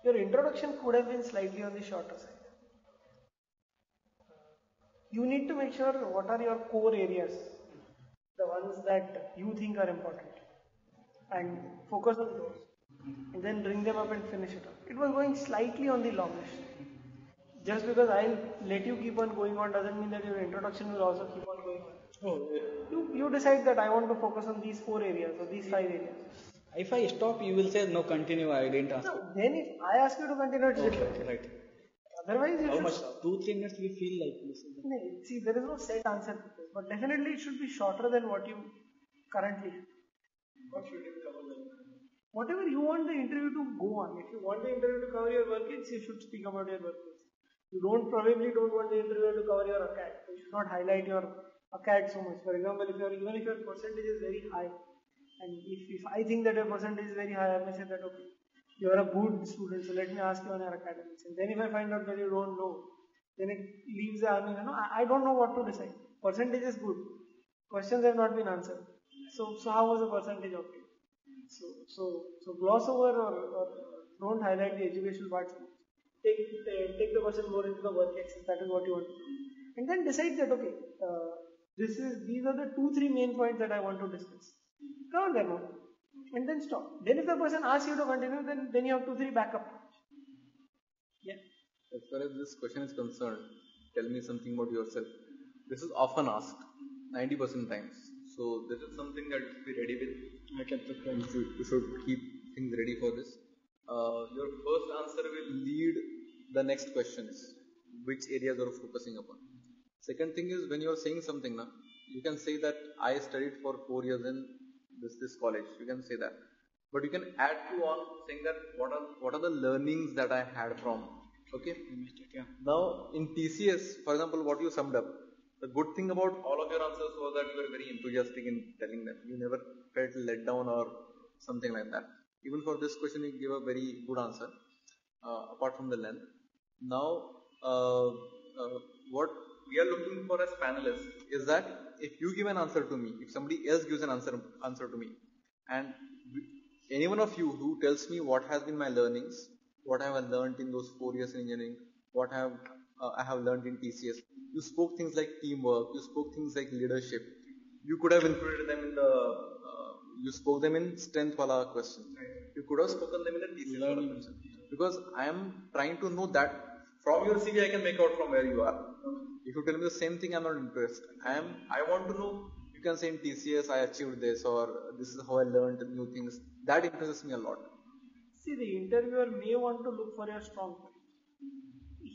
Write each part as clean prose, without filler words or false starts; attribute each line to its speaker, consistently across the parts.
Speaker 1: your introduction could have been slightly on the shorter side. You need to make sure what are your core areas, the ones that you think are important, and focus on those, and then bring them up and finish it up. It was going slightly on the longish. Just because I'll let you keep on going on doesn't mean that your introduction will also keep on going on.
Speaker 2: Oh,
Speaker 1: You decide that I want to focus on these 4 areas or these 5 areas.
Speaker 2: if I stop, you will say no, continue. I didn't ask.
Speaker 1: No, then if I ask you to continue, it's different.
Speaker 2: Right.
Speaker 1: Otherwise, you
Speaker 2: How
Speaker 1: should.
Speaker 2: much? 2-3 minutes we feel like this.
Speaker 1: No, see, there is no set answer to this, but definitely it should be shorter than what you currently have.
Speaker 3: What should it cover then?
Speaker 1: Whatever you want the interview to go on. If you want the interview to cover your work age, you should speak about your work age. You probably don't want the interviewer to cover your ACAT. You should not highlight your ACAT so much. For example, even if your percentage is very high, and if I think that your percentage is very high, I may say that okay, you are a good student, so let me ask you on your academics. And then if I find out that you don't know, then it leaves the army. I don't know what to decide. Percentage is good. Questions have not been answered. So how was the percentage okay? So gloss over or don't highlight the educational parts. Take the person more into the work excel. That is what you want to do, and then decide that okay, these are the 2-3 main points that I want to discuss. Cover them up, and then stop. Then if the person asks you to continue, then you have 2-3 backup points. Yeah.
Speaker 3: As far as this question is concerned, tell me something about yourself. This is often asked, 90% times. So this is something that you should be ready with.
Speaker 2: I can prepare.
Speaker 3: You should keep things ready for this. Your first answer will lead the next questions, which areas you are focusing upon. Second thing is when you are saying something now, you can say that I studied for 4 years in this college. You can say that, but you can add to on saying that what are the learnings that I had from. Okay.
Speaker 2: Yeah.
Speaker 3: Now in TCS, for example, what you summed up. The good thing about all of your answers was that you were very enthusiastic in telling them. You never felt let down or something like that. Even for this question, you give a very good answer, apart from the length. Now, what we are looking for as panelists is that if you give an answer to me, if somebody else gives an answer to me, and any one of you who tells me what has been my learnings, what I have learned in those 4 years in engineering, what I have learned in TCS, you spoke things like teamwork, you spoke things like leadership. You could have included them in you spoke them in strength wala question. You could have spoken them in a TCS wala question. Because I am trying to know that from your CV I can make out from where you are. If you tell me the same thing, I'm not impressed. I want to know, you can say in TCS I achieved this, or this is how I learned new things. That impresses me a lot.
Speaker 1: See, the interviewer may want to look for your strong point.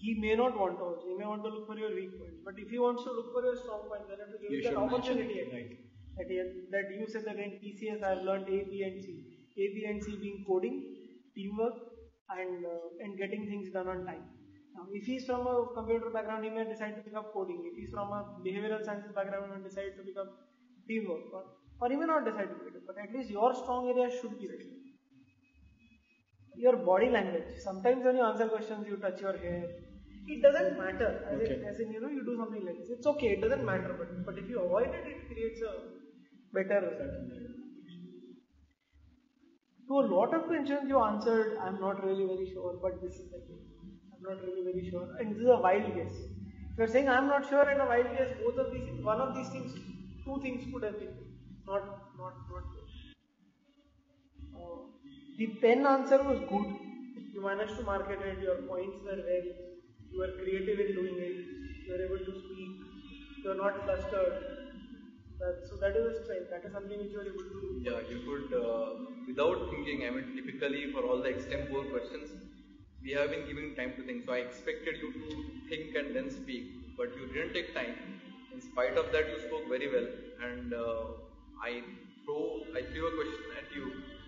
Speaker 1: He may not want to also. He may want to look for your weak point. But if he wants to look for your strong point, then you have to give him that opportunity.
Speaker 2: Right.
Speaker 1: That you said that in TCS I have learned A, B and C. A, B and C being coding, teamwork and getting things done on time. Now, if he is from a computer background, he may decide to pick up coding. If he is from a behavioral sciences background, he may decide to pick up teamwork. Or he may not decide to pick it up. But at least your strong area should be ready. Your body language. Sometimes when you answer questions, you touch your hair. It doesn't matter. As in, you do something like this. It's okay. It doesn't matter. But if you avoid it, it creates a better result. To a lot of questions you answered, I'm not really very sure, but this is the case. I'm not really very sure. And this is a wild guess. If you're saying I'm not sure and a wild guess, both of these things, one of these things, 2 things could have been not good. The pen answer was good. You managed to market it, your points were well, you were creative in doing it, you were able to speak, you are not flustered. So that is a strength, that is something which you are able to do.
Speaker 3: Yeah, you could, without thinking, typically for all the extempore questions, we have been giving time to think. So I expected you to think and then speak, but you didn't take time. In spite of that, you spoke very well, and I threw a question at you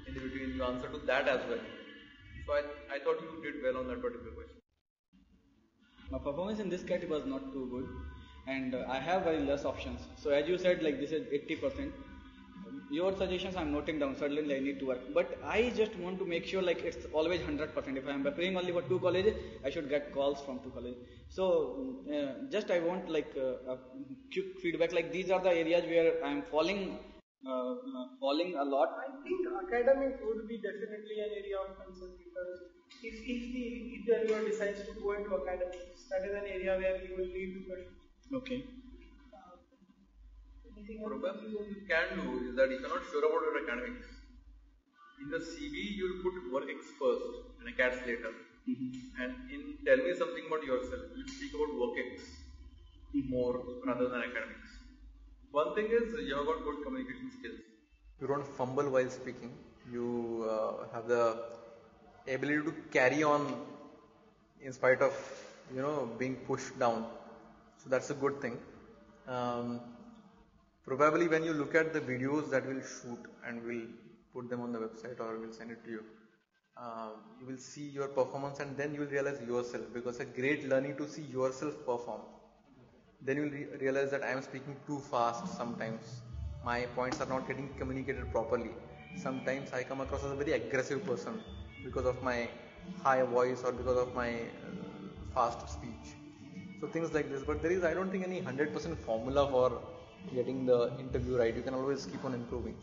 Speaker 3: in between. You answered to that as well. So I thought you did well on that particular question.
Speaker 2: My performance in this cat was not too good, and I have very less options. So as you said, like this is 80%. Your suggestions I'm noting down. Certainly I need to work, but I just want to make sure like it's always 100%. If I'm preparing only for 2 colleges, I should get calls from 2 colleges. So just I want like a quick feedback. Like these are the areas where I'm falling falling a lot.
Speaker 1: I think academics would be definitely an area of concern because if the interviewer decides to go into academics, that is an area where he will need to question.
Speaker 2: Okay.
Speaker 1: Anything else?
Speaker 3: Probably what you can do is that if you're not sure about your academics, in the CV you'll put work X first and icats later. And in tell me something about yourself, you speak about work X more rather than academics. One thing is you have got good communication skills. You don't fumble while speaking. You have the ability to carry on in spite of being pushed down. So that's a good thing. Probably when you look at the videos that we'll shoot and we'll put them on the website or we'll send it to you, you will see your performance and then you will realize yourself, because it's a great learning to see yourself perform. Then you will realize that I am speaking too fast sometimes. My points are not getting communicated properly. Sometimes I come across as a very aggressive person because of my high voice or because of my fast speech. So things like this. But there is, I don't think, any 100% formula for getting the interview right. You can always keep on improving.